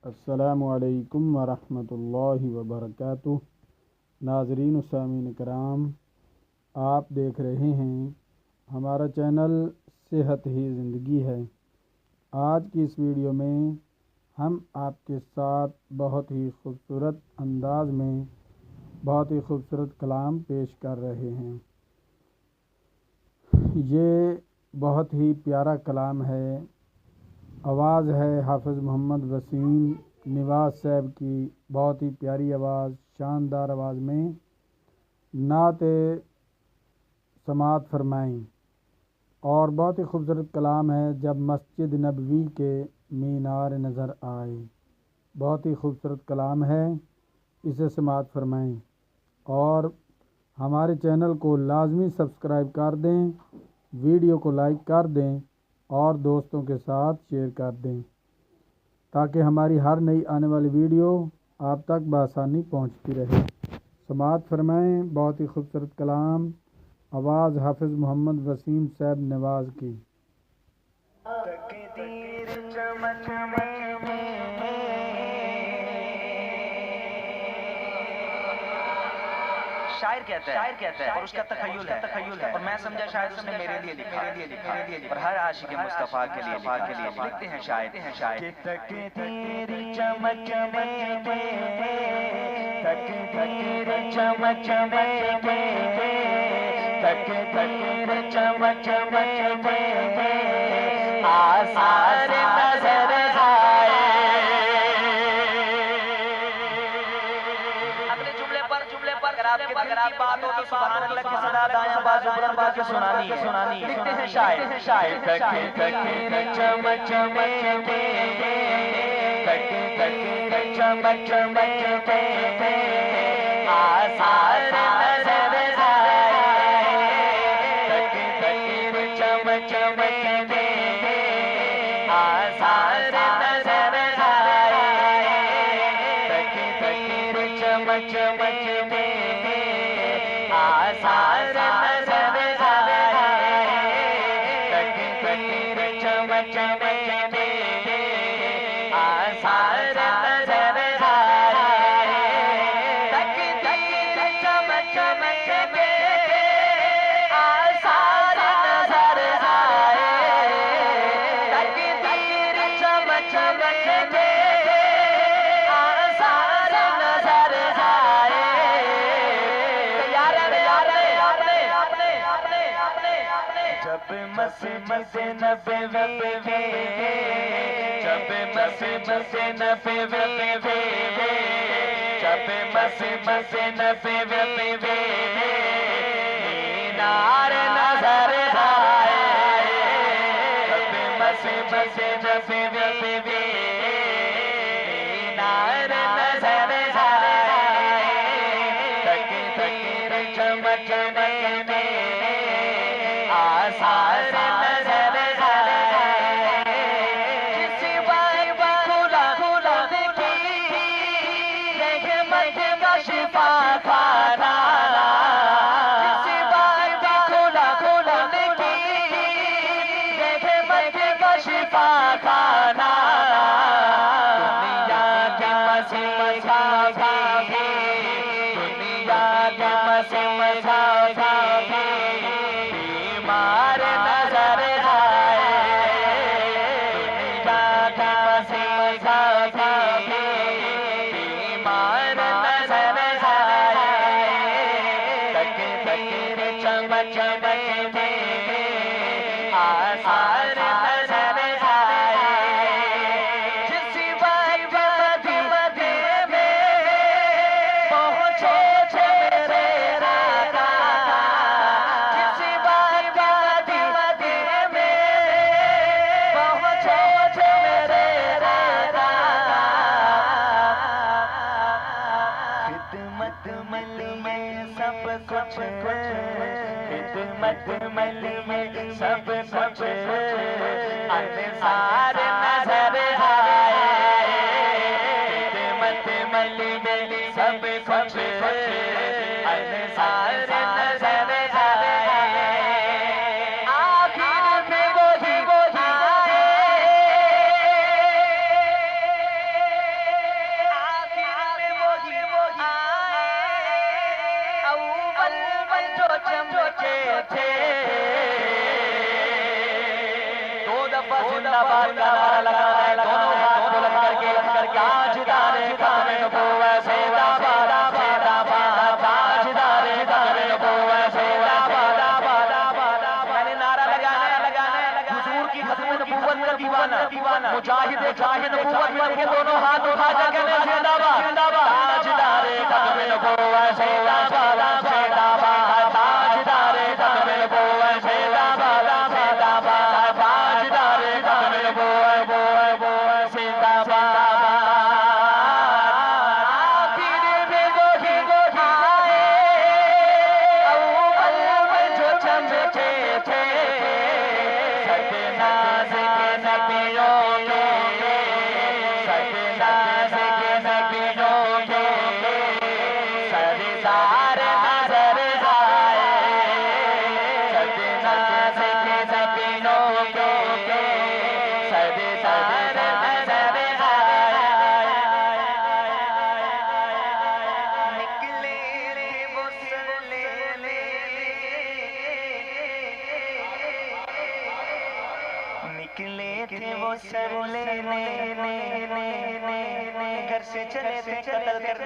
अस्सलामुअलैकुम वरहमतुल्लाहि वबरकातुह। नाज़रीन व सामीन कराम, आप देख रहे हैं हमारा चैनल सेहत ही ज़िंदगी है। आज की इस वीडियो में हम आपके साथ बहुत ही खूबसूरत अंदाज में बहुत ही खूबसूरत कलाम पेश कर रहे हैं। ये बहुत ही प्यारा कलाम है। आवाज़ है हाफिज़ मोहम्मद वसीम निवाज़ साहब की। बहुत ही प्यारी आवाज़, शानदार आवाज़ में नात समात फरमाएँ। और बहुत ही खूबसूरत कलाम है। जब मस्जिद नबवी के मीनार नज़र आए, बहुत ही खूबसूरत कलाम है, इसे समात फरमाएँ। और हमारे चैनल को लाजमी सब्सक्राइब कर दें, वीडियो को लाइक कर दें और दोस्तों के साथ शेयर कर दें, ताकि हमारी हर नई आने वाली वीडियो आप तक बआसानी पहुंचती रहे। समात फरमाएँ। बहुत ही खूबसूरत कलाम, आवाज़ हाफिज़ मोहम्मद वसीम साहब नवाज़ की। शायर कहता है और उसका तखय्युल है और मैं समझा शायद उसने मेरे लिए लिखा और हर आशिक मुस्तफा के लिए लिखते हैं शायर कि तकदीर चमकने तकदीर चमकने तकदीर चमकने आसार नजर आए। अगले जुमले पर अगर आपकी बात हो तो सुभान अल्लाह की सदा दाएं बाजू बुलंद करके सुनानी। लिखते हैं शायर तकदीर चमकने तकदीर चमकने आसार नजर आए। तकदीर चमकने आसार नजर आए। तकदीर चमकने आसार नजर आए। तकदीर चमकने आसार नजर आए। तकदीर चमकने आसार नजर आए। तकदीर चमकने आसार नजर आए। जब मस्जिद नबवी जब मस्जिद नबवी जब मस्जिद नबवी मीनार नजर आए। जब मस्जिद नबवी मीनार नजर आए। तकदीर चमकने आसार नजर आए। किसी बाब खुला की रहमत का शिफा खाना। किसी बाब खुला की रहमत का शिफा खाना। दुनिया के मसीहा भी दुनिया के मसीहा भी बीमार नजर आए। दुनिया का मसीहा भी बीमार नजर आए। तकदीर चमकने आसार नजर आए। जिस बाब मदीने में पहुंचे थे मेरे राका। जिस बाब मदीने में पहुंचे थे मेरे राका। खिदमत मली में सब कुछ खिदमत मली में सब कुछ अंसार नजर आए। खिदमत मली में सब कुछ अंसार नजर आए। आखिर में वही आए। मुजाहिद नबूवत में वो दोनों हाथ उठा कर कहने जिंदाबाद ताजदारे खत्म नबूवत जिंदाबाद जिंदाबाद ताजदारे खत्म नबूवत जिंदाबाद जिंदाबाद ताजदारे खत्म नबूवत जिंदाबाद निकले थे वो सर लेने घर से चले थे कत्ल कर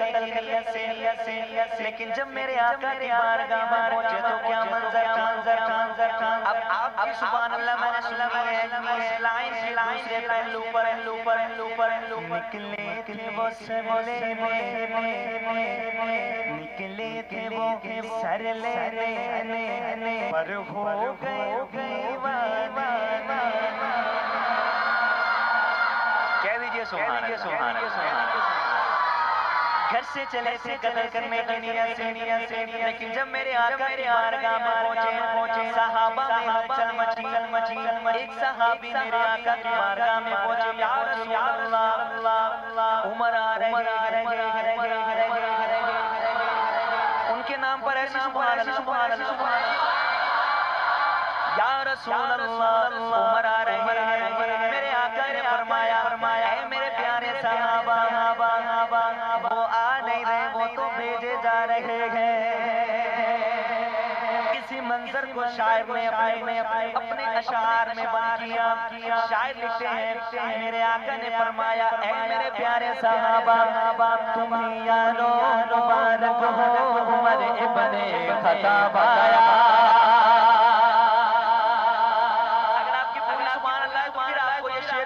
लेकिन जब मेरे आका के बारगाह में पहुंचे तो क्या मंजर अब आप सुभान अल्लाह मैंने सुना है इस लाइन के दूसरे पहलू पर निकले थे वो सर लेने निकले थे वो सर लेने पर हो गए दीवाना कह दीजिए सुभान अल्लाह। घर से चले थे कत्ल करने की नीयत से लेकिन जब मेरे आका के बारगाह में पहुंचे सहाबा में हलचल मची एक सहाबी मेरे आका के बारगाह में पहुंचे या रसूल अल्लाह उमर आ रहे उनके नाम पर ऐसी सुभान अल्लाह या रसूल अल्लाह उमर आ रहे हैं। मेरे आका ने फरमाया है मेरे प्यारे सहाबा वो आ नहीं रहे वो तो भेजे जा रहे हैं। किसी मंजर को शायर ने अपने अशार में बयान किया। शायर लिखते हैं मेरे आका ने फरमाया है मेरे प्यारे सहाबा तुम्हें यारो मुबारक हो उमर इब्ने खत्ताब आया।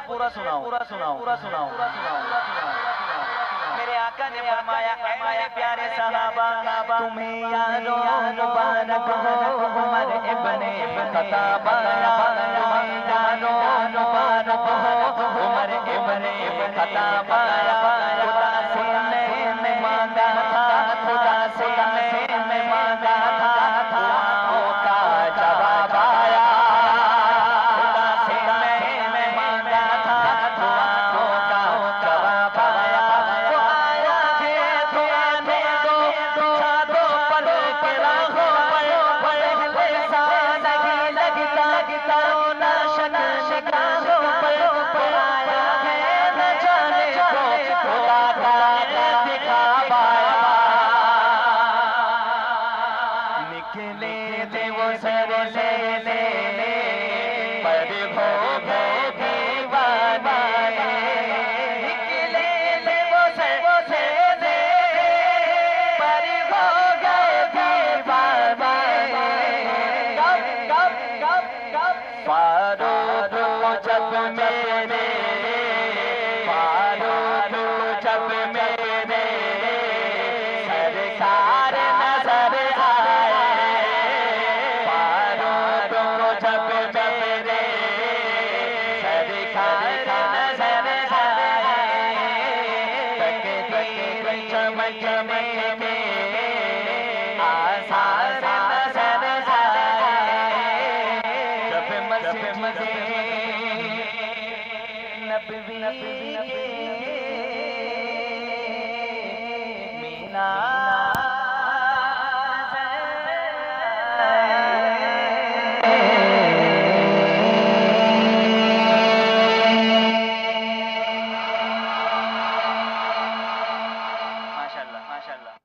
पूरा सुनाओ। मेरे आका ने फरमाया है मेरे प्यारे सहाबा तुम्हें यारो मुबारक हो उमर इब्ने खत्ताब आया। तुम्हें यारो मुबारक हो उमर इब्ने खत्ताब आया। खुदा से मैंने मांगा था खुदा से मैंने मांगा था दुआओं का जवाब आया। माशाल्लाह।